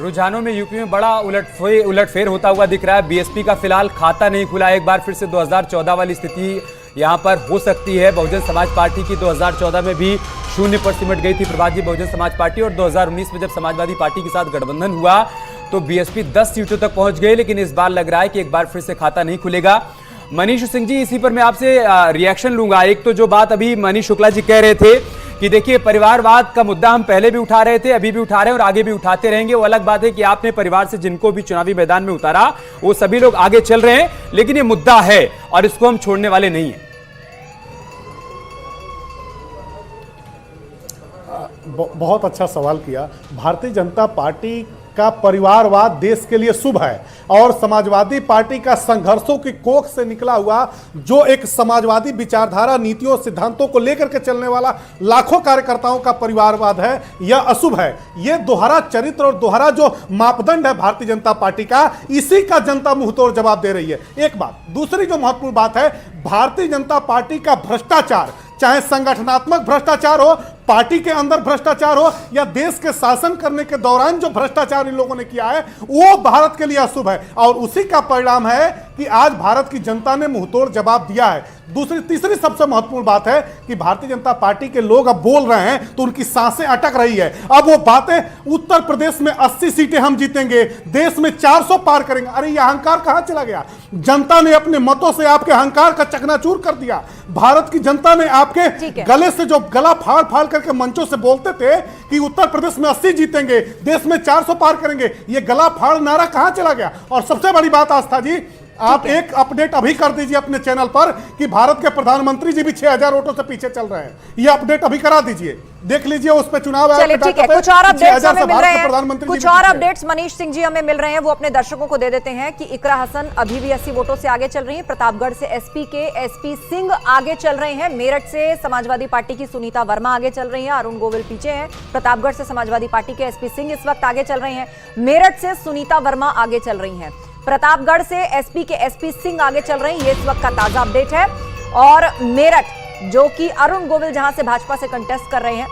रुझानों में यूपी में बड़ा उलटफेर होता हुआ दिख रहा है। बीएसपी का फिलहाल खाता नहीं खुला। एक बार फिर से 2014 वाली स्थिति यहां पर हो सकती है। बहुजन समाज पार्टी की 2014 में भी शून्य पर सिमट गई थी प्रभाजी बहुजन समाज पार्टी, और 2019 में जब समाजवादी पार्टी के साथ गठबंधन हुआ तो बीएसपी 10 सीटों तक पहुंच गई। लेकिन इस बार लग रहा है कि एक बार फिर से खाता नहीं खुलेगा। मनीष सिंह जी, इसी पर मैं आपसे रिएक्शन लूंगा। एक तो जो बात अभी मनीष शुक्ला जी कह रहे थे कि देखिए परिवारवाद का मुद्दा हम पहले भी उठा रहे थे, अभी भी उठा रहे हैं और आगे भी उठाते रहेंगे। वो अलग बात है कि आपने परिवार से जिनको भी चुनावी मैदान में उतारा वो सभी लोग आगे चल रहे हैं, लेकिन ये मुद्दा है और इसको हम छोड़ने वाले नहीं हैं। बहुत अच्छा सवाल किया। भारतीय जनता पार्टी का परिवारवाद देश के लिए शुभ है और समाजवादी पार्टी का संघर्षों की कोख से निकला हुआ जो एक समाजवादी विचारधारा, नीतियों, सिद्धांतों को लेकर के चलने वाला लाखों कार्यकर्ताओं का परिवारवाद है, यह अशुभ है। यह दोहरा चरित्र और दोहरा जो मापदंड है भारतीय जनता पार्टी का, इसी का जनता मुंहतोड़ जवाब दे रही है। एक बात। दूसरी जो महत्वपूर्ण बात है, भारतीय जनता पार्टी का भ्रष्टाचार, चाहे संगठनात्मक भ्रष्टाचार हो, पार्टी के अंदर भ्रष्टाचार हो, या देश के शासन करने के दौरान जो भ्रष्टाचार इन लोगों ने किया है, वो भारत के लिए अशुभ है और उसी का परिणाम है कि आज भारत की जनता ने मुंहतोड़ जवाब दिया है। तीसरी सबसे महत्वपूर्ण बात है कि भारतीय जनता पार्टी के लोग अब बोल रहे हैं तो उनकी सांसें अटक रही है। अब वो बातें उत्तर प्रदेश में 80 सीटें हम जीतेंगे, देश में 400 पार करेंगे, अरे ये अहंकार कहां चला गया? जनता ने अपने मतों से आपके अहंकार का चकनाचूर कर दिया। भारत की जनता ने आपके गले से जो गला फाड़ फाड़ करके मंचों से बोलते थे कि उत्तर प्रदेश में 80 जीतेंगे, देश में 400 पार करेंगे, ये गला फाड़ नारा कहां चला गया? और सबसे बड़ी बात आस्था जी, आप एक अपडेट अभी कर दीजिए अपने चैनल पर कि भारत के प्रधानमंत्री जी भी 6000 वोटों से पीछे चल रहे हैं। ये अपडेट अभी करा दीजिए, देख लीजिए उस पर चुनाव। चलिए ठीक है, कुछ और अपडेट्स हमें मिल रहे हैं, कुछ और अपडेट्स मनीष सिंह जी हमें मिल रहे हैं, वो अपने दर्शकों को दे देते हैं कि इकरा हसन अभी भी 80 वोटों से आगे चल रही हैं। प्रतापगढ़ से एसपी के एसपी सिंह आगे चल रहे हैं। मेरठ से समाजवादी पार्टी की सुनीता वर्मा आगे चल रही है, अरुण गोविल पीछे हैं। प्रतापगढ़ से समाजवादी पार्टी के एसपी सिंह इस वक्त आगे चल रहे हैं। मेरठ से सुनीता वर्मा आगे चल रही हैं। प्रतापगढ़ से एसपी के एसपी सिंह आगे चल रहे हैं। ये इस वक्त का ताजा अपडेट है। और मेरठ जो कि अरुण गोविल जहां से भाजपा से कंटेस्ट कर रहे हैं,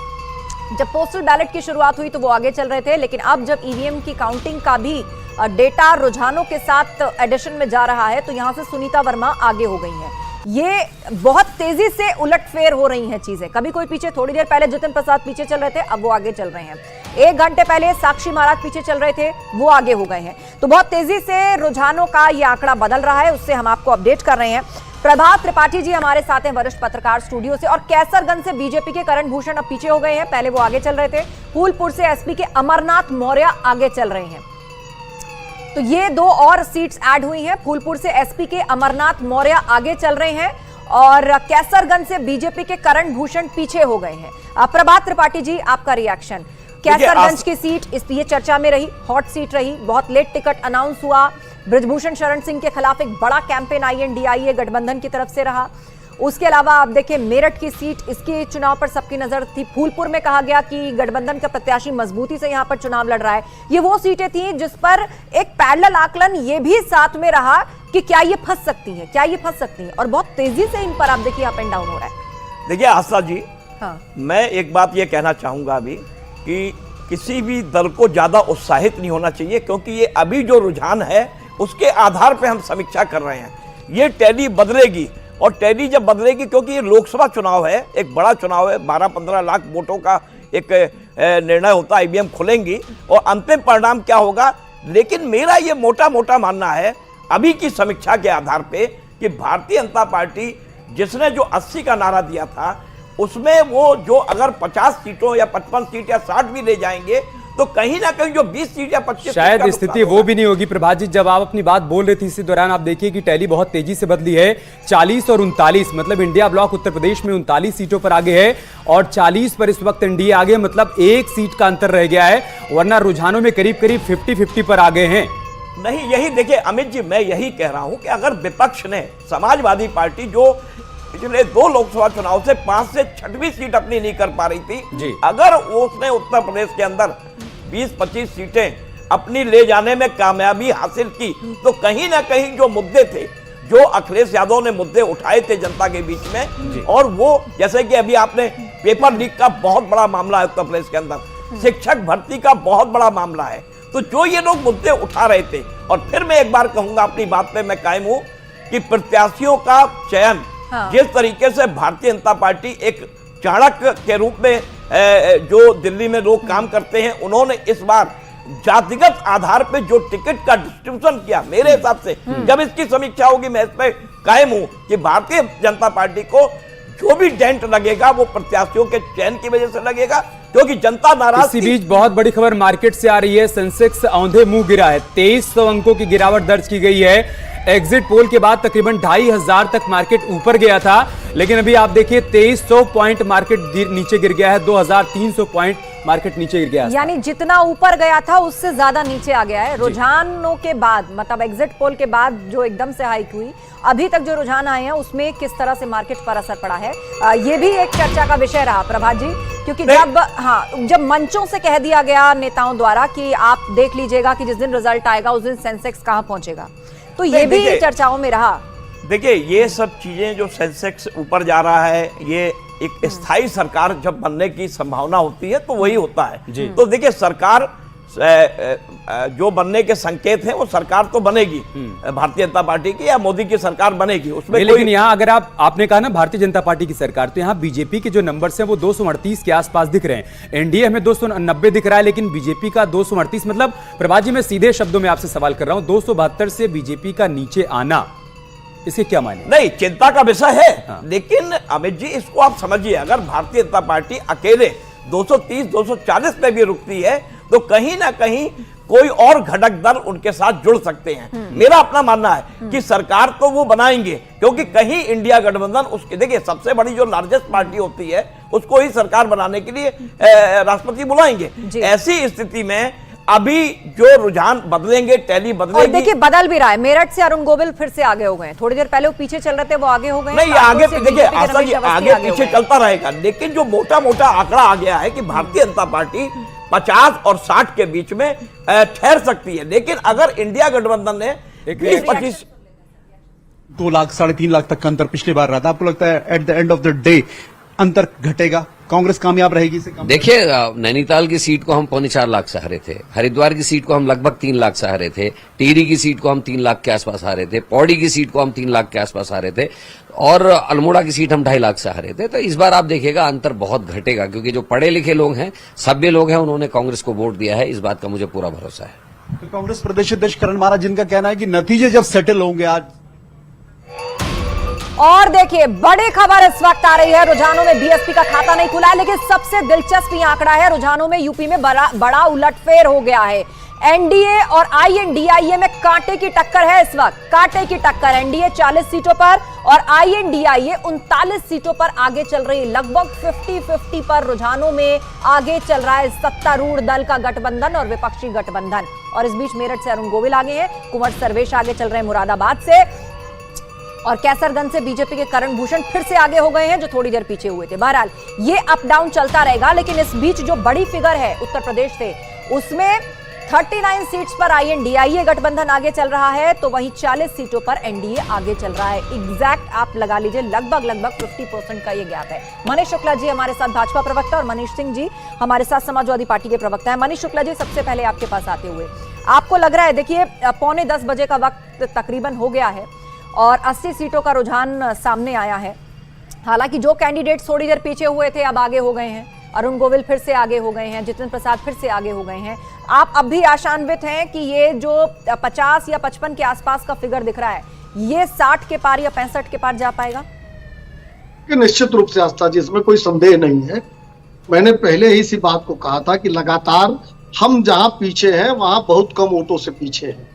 जब पोस्टल बैलेट की शुरुआत हुई तो वो आगे चल रहे थे, लेकिन अब जब ईवीएम की काउंटिंग का भी डेटा रुझानों के साथ एडिशन में जा रहा है तो यहां से सुनीता वर्मा आगे हो गई हैं। ये बहुत तेजी से उलटफेर हो रही हैं चीजें। कभी कोई पीछे, थोड़ी देर पहले जितिन प्रसाद पीछे चल रहे थे, अब वो आगे चल रहे हैं। 1 घंटे पहले साक्षी महाराज पीछे चल रहे थे, वो आगे हो गए हैं। तो बहुत तेजी से रुझानों का ये आंकड़ा बदल रहा है, उससे हम आपको अपडेट कर रहे हैं। प्रभात त्रिपाठी जी हमारे साथ हैं, वरिष्ठ पत्रकार स्टूडियो से। और कैसरगंज से बीजेपी के करण भूषण अब पीछे हो गए हैं, पहले वो आगे चल रहे थे। फूलपुर से एसपी के अमरनाथ मौर्य आगे चल रहे हैं। तो ये 2 और सीट्स ऐड हुई हैं। फूलपुर से एसपी के अमरनाथ मौर्य आगे चल रहे हैं और कैसरगंज से बीजेपी के करण भूषण पीछे हो गए हैं। प्रभात त्रिपाठी जी, आपका रिएक्शन। कैसरगंज की सीट ये चर्चा में रही, हॉट सीट रही, बहुत लेट टिकट अनाउंस हुआ। बृजभूषण शरण सिंह के खिलाफ एक बड़ा कैंपेन INDIA गठबंधन की तरफ से रहा। उसके अलावा आप देखिए मेरठ की सीट, इसके चुनाव पर सबकी नजर थी। फूलपुर में कहा गया कि गठबंधन का प्रत्याशी मजबूती से यहां पर चुनाव लड़ रहा है। ये वो सीटें थी जिस पर एक पैरेलल आकलन ये भी साथ में रहा कि क्या ये फंस सकती है, क्या ये फंस सकती है, और बहुत तेजी से इन पर आप देखिए अप एंड डाउन हो रहा है। देखिए आस्था जी, हाँ, मैं एक बात ये कहना चाहूंगा अभी कि किसी भी दल को ज्यादा उत्साहित नहीं होना चाहिए, क्योंकि ये अभी जो रुझान है उसके आधार पर हम समीक्षा कर रहे हैं। ये टैली बदलेगी और टैली जब बदलेगी, क्योंकि ये लोकसभा चुनाव है, एक बड़ा चुनाव है, 12-15 लाख वोटों का एक निर्णय होता है, IVM खुलेंगी और अंतिम परिणाम क्या होगा। लेकिन मेरा ये मोटा मानना है अभी की समीक्षा के आधार पे कि भारतीय जनता पार्टी जिसने जो 80 का नारा दिया था, उसमें वो जो अगर 50 सीटों या 55 सीट या 60 भी ले जाएंगे तो कहीं ना कहीं जो 20 सीट या 25 शायद स्थिति वो भी नहीं होगी। प्रभात जी, जब आप अपनी बात बोल रहे थे इसी दौरान आप देखिए कि टैली बहुत तेजी से बदली है। 40 और 39, मतलब इंडिया ब्लॉक उत्तर प्रदेश में 39 सीटों पर आगे है और 40 पर इस वक्त एनडीए आगे, मतलब 1 सीट का अंतर रह गया है, वरना रुझानों में करीब 50-50 पर आगे हैं। नहीं, यही देखिए अमित जी, मैं यही कह रहा हूं कि अगर विपक्ष ने, समाजवादी पार्टी जो पिछले 2 लोकसभा चुनाव से 5 से 6वीं सीट अपनी नहीं कर पा रही थी, अगर उसने उत्तर प्रदेश के अंदर 20-25 सीटें अपनी ले जाने में कामयाबी हासिल की, तो कहीं ना कहीं जो मुद्दे थे, जो अखिलेश यादव ने मुद्दे उठाए थे जनता के बीच में, और वो जैसे कि अभी आपने पेपर लीक का बहुत बड़ा मामला है उत्तर प्रदेश के अंदर, शिक्षक भर्ती का बहुत बड़ा मामला है, तो जो ये लोग मुद्दे उठा रहे थे, और फिर मैं एक बार कहूंगा, अपनी बात पे मैं कायम हूं कि प्रत्याशियों का चयन जिस तरीके से भारतीय जनता पार्टी एक चाणक्य के रूप में जो दिल्ली में लोग काम करते हैं, उन्होंने इस बार जातिगत आधार पे जो टिकट का डिस्ट्रीब्यूशन किया, मेरे हिसाब से जब इसकी समीक्षा होगी मैं इस पे कायम हूं कि भारतीय जनता पार्टी को जो भी डेंट लगेगा वो प्रत्याशियों के चयन की वजह से लगेगा, क्योंकि जनता नाराज। इसी बीच बहुत बड़ी खबर मार्केट से आ रही है, सेंसेक्स औंधे मुंह गिरा है, 2300 अंकों की गिरावट दर्ज की गई है। एग्जिट पोल के बाद तकरीबन 2500 तक मार्केट ऊपर गया था, लेकिन अभी आप देखिए 2300 पॉइंट मार्केट नीचे गिर गया है, 2300 पॉइंट मार्केट नीचे गिर गया है। यानी जितना ऊपर गया था उससे ज्यादा नीचे आ गया है। रुझानों के बाद, मतलब एग्जिट पोल के बाद जो एकदम से हाइक हुई, अभी तक जो रुझान आए हैं उसमें किस तरह से मार्केट पर असर पड़ा है, ये भी एक चर्चा का विषय रहा प्रभात जी, क्योंकि जब मंचों से कह दिया गया नेताओं द्वारा कि आप देख लीजिएगा कि जिस दिन रिजल्ट आएगा उस दिन सेंसेक्स कहां पहुंचेगा, तो ये भी चर्चाओं में रहा। देखिए, ये सब चीजें जो सेंसेक्स ऊपर जा रहा है, ये एक स्थायी सरकार जब बनने की संभावना होती है तो वही होता है। तो देखिए, सरकार जो बनने के संकेत हैं वो सरकार तो बनेगी, भारतीय जनता पार्टी की या मोदी की सरकार बनेगी, उसमें लेकिन यहाँ अगर आपने कहा ना भारतीय जनता पार्टी की सरकार, तो यहाँ बीजेपी के जो नंबर्स हैं वो 238 के आसपास दिख रहे हैं। एनडीए हमें 290 दिख रहा है, लेकिन बीजेपी का 238, मतलब प्रभात जी मैं सीधे शब्दों में आपसे सवाल कर रहा हूं, 272 से बीजेपी का नीचे आना, इसके क्या माने? नहीं, चिंता का विषय है, लेकिन अमित जी इसको आप समझिए, अगर भारतीय जनता पार्टी अकेले 230-240 पे भी रुकती है तो कहीं ना कहीं कोई और घटक दल उनके साथ जुड़ सकते हैं। मेरा अपना मानना है कि सरकार तो वो बनाएंगे, क्योंकि कहीं इंडिया गठबंधन उसके, देखिए सबसे बड़ी जो लार्जेस्ट पार्टी होती है उसको ही सरकार बनाने के लिए राष्ट्रपति बुलाएंगे। ऐसी स्थिति में अभी जो रुझान बदलेंगे, टैली बदलेगी, और देखिए बदल भी रहा है। मेरठ से अरुण गोविल फिर से आगे हो गए, थोड़ी देर पहले वो पीछे चल रहे थे, वो आगे हो गए। नहीं, आगे देखिए आशा जी आगे पीछे चलता रहेगा, लेकिन जो मोटा मोटा आंकड़ा आ गया है कि भारतीय जनता पार्टी 50 और 60 के बीच में ठहर सकती है, लेकिन अगर इंडिया गठबंधन ने 20-25 2 लाख 3.5 लाख तक का अंतर पिछली बार रहा था, आपको लगता है at the end of the day अंतर घटेगा, कांग्रेस कामयाब रहेगी इसे? देखिए, नैनीताल की सीट को हम 3.25 लाख से हारे थे, हरिद्वार की सीट को हम लगभग 3 लाख से हारे थे, टिहरी की सीट को हम 3 लाख के आसपास हारे थे, पौड़ी की सीट को हम 3 लाख के आसपास हारे थे, और अल्मोड़ा की सीट हम 2.5 लाख से हारे थे। तो इस बार आप देखिएगा अंतर बहुत घटेगा, क्योंकि जो पढ़े लिखे लोग हैं, सभ्य लोग हैं, उन्होंने कांग्रेस को वोट दिया है, इस बात का मुझे पूरा भरोसा है। तो कांग्रेस प्रदेश अध्यक्ष करण महाराज जिनका कहना है कि नतीजे जब सेटल होंगे आज। और देखिए, बड़ी खबर इस वक्त आ रही है, रुझानों में बीएसपी का खाता नहीं खुला है, लेकिन सबसे दिलचस्प ये आंकड़ा है, रुझानों में यूपी में बड़ा उलटफेर हो गया है। एनडीए और आईएनडीआईए में कांटे की टक्कर है इस वक्त, कांटे की टक्कर। एनडीए 40 सीटों पर और आईएनडीआईए 39 सीटों पर आगे चल रही है, लगभग 50-50 पर रुझानों में आगे चल रहा है सत्तारूढ़ दल का गठबंधन और विपक्षी गठबंधन। और इस बीच मेरठ से अरुण गोविल आगे हैं, कुंवर सर्वेश आगे चल रहे हैं मुरादाबाद से, और कैसरगंज से बीजेपी के करण भूषण फिर से आगे हो गए हैं जो थोड़ी देर पीछे हुए थे। बहरहाल ये अप डाउन चलता रहेगा, लेकिन इस बीच जो बड़ी फिगर है उत्तर प्रदेश से, उसमें 39 सीट्स पर आईएनडीआईए गठबंधन आगे चल रहा है, तो वहीं 40 सीटों पर एनडीए आगे चल रहा है। एग्जैक्ट आप लगा लीजिए, लगभग 50% का ये गैप है। मनीष शुक्ला जी हमारे साथ भाजपा प्रवक्ता और मनीष सिंह जी हमारे साथ समाजवादी पार्टी के प्रवक्ता है। मनीष शुक्ला जी, सबसे पहले आपके पास आते हुए, आपको लग रहा है, देखिए 9:45 बजे का वक्त तकरीबन हो गया है और 80 सीटों का रुझान सामने आया है। हालांकि जो कैंडिडेट थोड़ी देर पीछे हुए थे अब आगे हो गए हैं, अरुण गोविल फिर से आगे हो गए हैं, जितेंद्र प्रसाद फिर से आगे हो गए हैं। आप अब भी आशान्वित हैं कि ये जो 50 या 55 के आसपास का फिगर दिख रहा है, ये 60 के पार या 65 के पार जा पाएगा? निश्चित रूप से आस्था जी, इसमें कोई संदेह नहीं है। मैंने पहले ही इसी बात को कहा था कि लगातार हम जहां पीछे हैं वहां बहुत कम वोटों से पीछे हैं।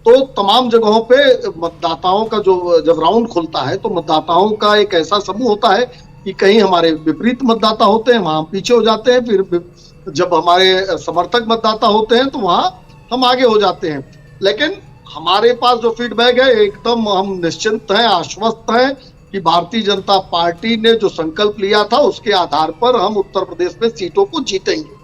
तो तमाम जगहों पे मतदाताओं का जो जब राउंड खुलता है तो मतदाताओं का एक ऐसा समूह होता है कि कहीं हमारे विपरीत मतदाता होते हैं, वहां पीछे हो जाते हैं, फिर जब हमारे समर्थक मतदाता होते हैं तो वहां हम आगे हो जाते हैं। लेकिन हमारे पास जो फीडबैक है, एकदम हम निश्चिंत हैं, आश्वस्त हैं कि भारतीय जनता पार्टी ने जो संकल्प लिया था उसके आधार पर हम उत्तर प्रदेश में सीटों को जीतेंगे।